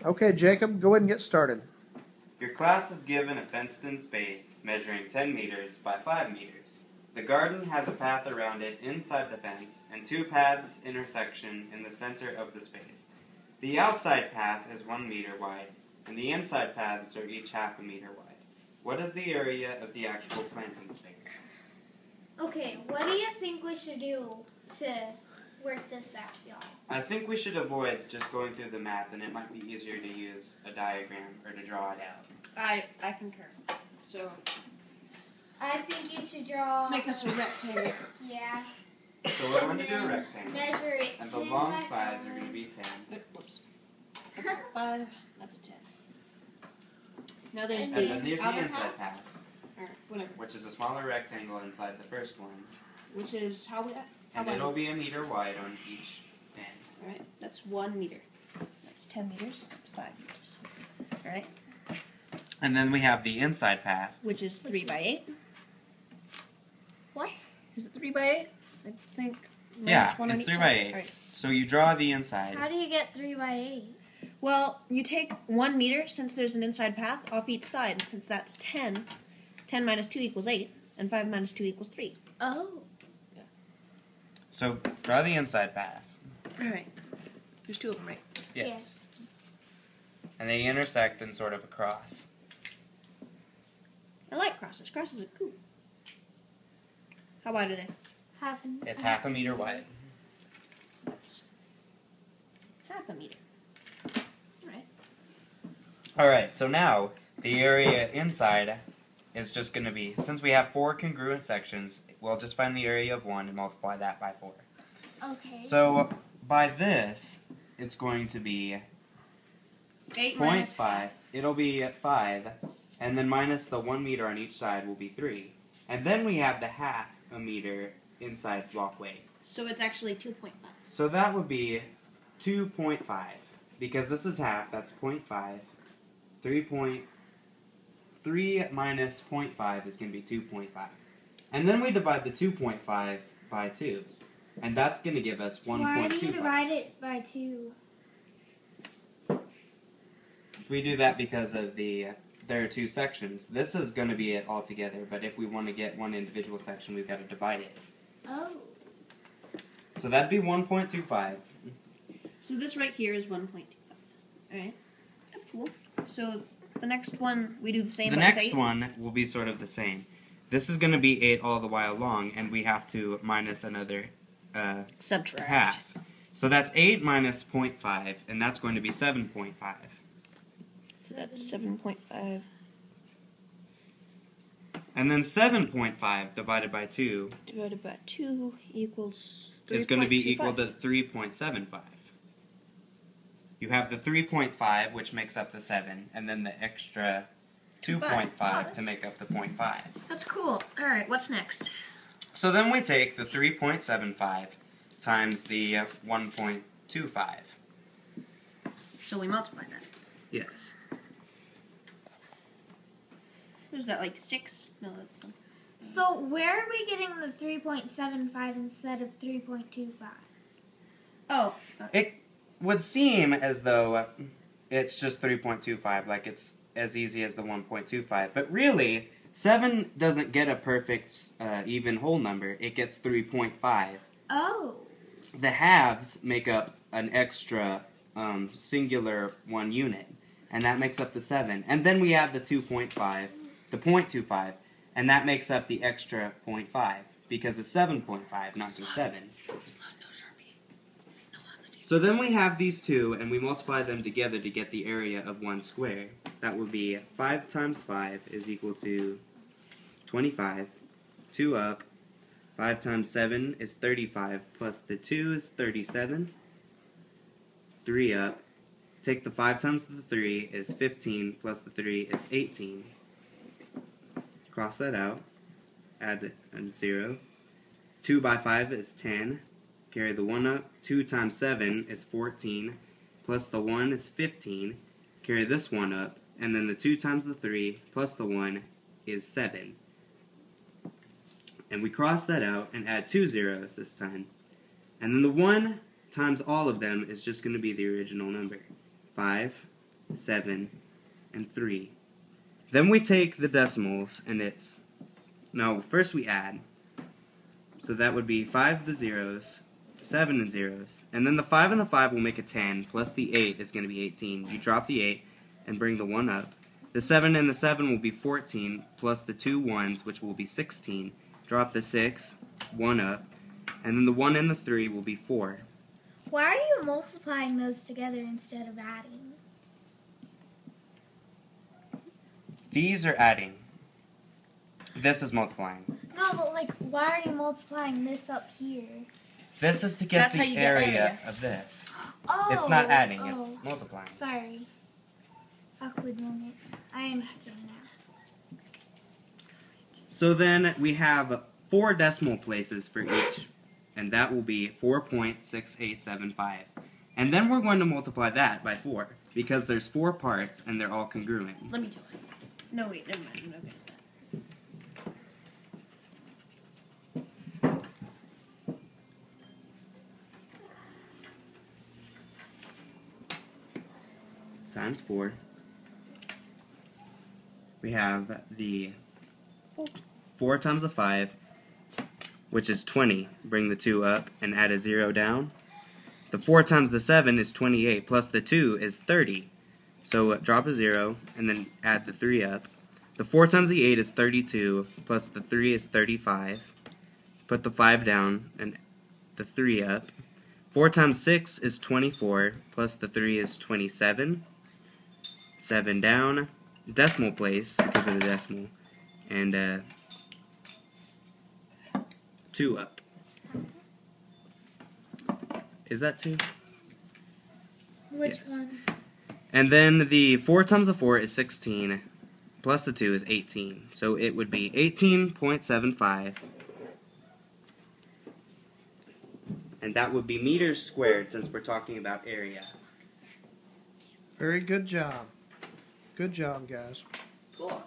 Okay, Jacob, go ahead and get started. Your class is given a fenced-in space measuring 10 meters by 5 meters. The garden has a path around it inside the fence and two paths intersection in the center of the space. The outside path is 1 meter wide, and the inside paths are each half a meter wide. What is the area of the actual planting space? Okay, what do you think we should do to work this out, y'all? I think we should avoid just going through the math, and it might be easier to use a diagram or to draw it out. I concur. So I think you should draw. make us a rectangle. Yeah. So we're going to do a rectangle, Measure it. and the 10 long by sides are 5. going to be 10. Whoops. That's a 5. That's a 10. Now there's And And the then there's the outer inside path. path, Or whatever. which is a smaller rectangle inside the first one. Which is how And wide? it'll be a meter wide on each end. Alright, that's 1 meter. That's 10 meters. That's 5 meters. Alright? And then we have the inside path. Which is 3 by 8. What? Is it 3 by 8? I think. Yeah, -1 on it's each 3 side. by 8. Alright. So you draw the inside. How do you get 3 by 8? Well, you take 1 meter, since there's an inside path, off each side. And since that's 10, 10 minus 2 equals 8, and 5 minus 2 equals 3. Oh. So draw the inside path. Alright. There's 2 of them, right? Yes. And they intersect in sort of a cross. I like crosses. Crosses are cool. How wide are they? It's half a meter wide. That's half a meter. Alright. Alright, so now the area inside is just going to be, since we have 4 congruent sections, we'll just find the area of 1 and multiply that by 4. Okay. So by this, it's going to be 8 minus 0.5. half. It'll be at 5, and then minus the 1 meter on each side will be 3. And then we have the half a meter inside walkway. So it's actually 2.5. So that would be 2.5. Because this is half, that's 0.5. 3 minus 0.5 is going to be 2.5. And then we divide the 2.5 by 2. And that's going to give us 1.25. Why do you divide it by 2? We do that because of there are 2 sections. This is going to be it all together, but if we want to get one individual section, we've got to divide it. Oh. So that'd be 1.25. So this right here is 1.25. Alright. That's cool. So the next one, we do the same. The but with next 8? one will be sort of the same. This is going to be 8 all the while long, and we have to minus another Subtract. half. So that's 8 minus 0.5, and that's going to be 7.5. So that's 7.5. And then 7.5 divided by 2 Divided by 2 equals 3.25. is going to be equal to 3.75. You have the 3.5, which makes up the 7, and then the extra 2.5 to make up the 0.5. That's cool. Alright, what's next? So then we take the 3.75 times the 1.25. So we multiply that. Yes. Is that like 6? No, that's something. So where are we getting the 3.75 instead of 3.25? Oh. It would seem as though it's just 3.25, like it's as easy as the 1.25. But really, 7 doesn't get a perfect even whole number. It gets 3.5. Oh. The halves make up an extra singular 1 unit, and that makes up the 7. And then we add the 2.5, the 0.25, and that makes up the extra 0.5, because it's 7.5, not just 7. So then we have these two, and we multiply them together to get the area of 1 square. That would be 5 times 5 is equal to 25. 2 up. 5 times 7 is 35, plus the 2 is 37. 3 up. Take the 5 times the 3 is 15, plus the 3 is 18. Cross that out. Add a 0. 2 by 5 is 10. Carry the 1 up. 2 times 7 is 14, plus the 1 is 15. Carry this 1 up, and then the 2 times the 3 plus the 1 is 7. And we cross that out and add 2 zeros this time. And then the 1 times all of them is just going to be the original number. 5 7, and 3. Then we take the decimals, and it's... No, first we add. So that would be 5 to the zeros, 7 and zeros. And then the 5 and the 5 will make a 10, plus the 8 is going to be 18. You drop the 8 and bring the 1 up. The 7 and the 7 will be 14, plus the 2 1s, which will be 16. Drop the 6, 1 up. And then the 1 and the 3 will be 4. Why are you multiplying those together instead of adding? These are adding. This is multiplying. No, but like, why are you multiplying this up here? This is to get That's the how you get area area. of this. Oh, It's not adding, oh. it's multiplying. Sorry. Awkward moment. I understand now. So then we have 4 decimal places for each, and that will be 4.6875. And then we're going to multiply that by 4, because there's 4 parts and they're all congruent. Let me do it. No, wait, never mind. I'm not good at that. Times 4. We have the 4 times the 5, which is 20. Bring the 2 up and add a 0 down. The 4 times the 7 is 28, plus the 2 is 30. So drop a 0 and then add the 3 up. The 4 times the 8 is 32, plus the 3 is 35. Put the 5 down and the 3 up. 4 times 6 is 24, plus the 3 is 27. 7 down, decimal place because of the decimal, and 2 up. Is that 2? Which Yes. one? And then the 4 times the 4 is 16, plus the 2 is 18. So it would be 18.75. And that would be meters squared since we're talking about area. Very good job. Good job, guys. Cool.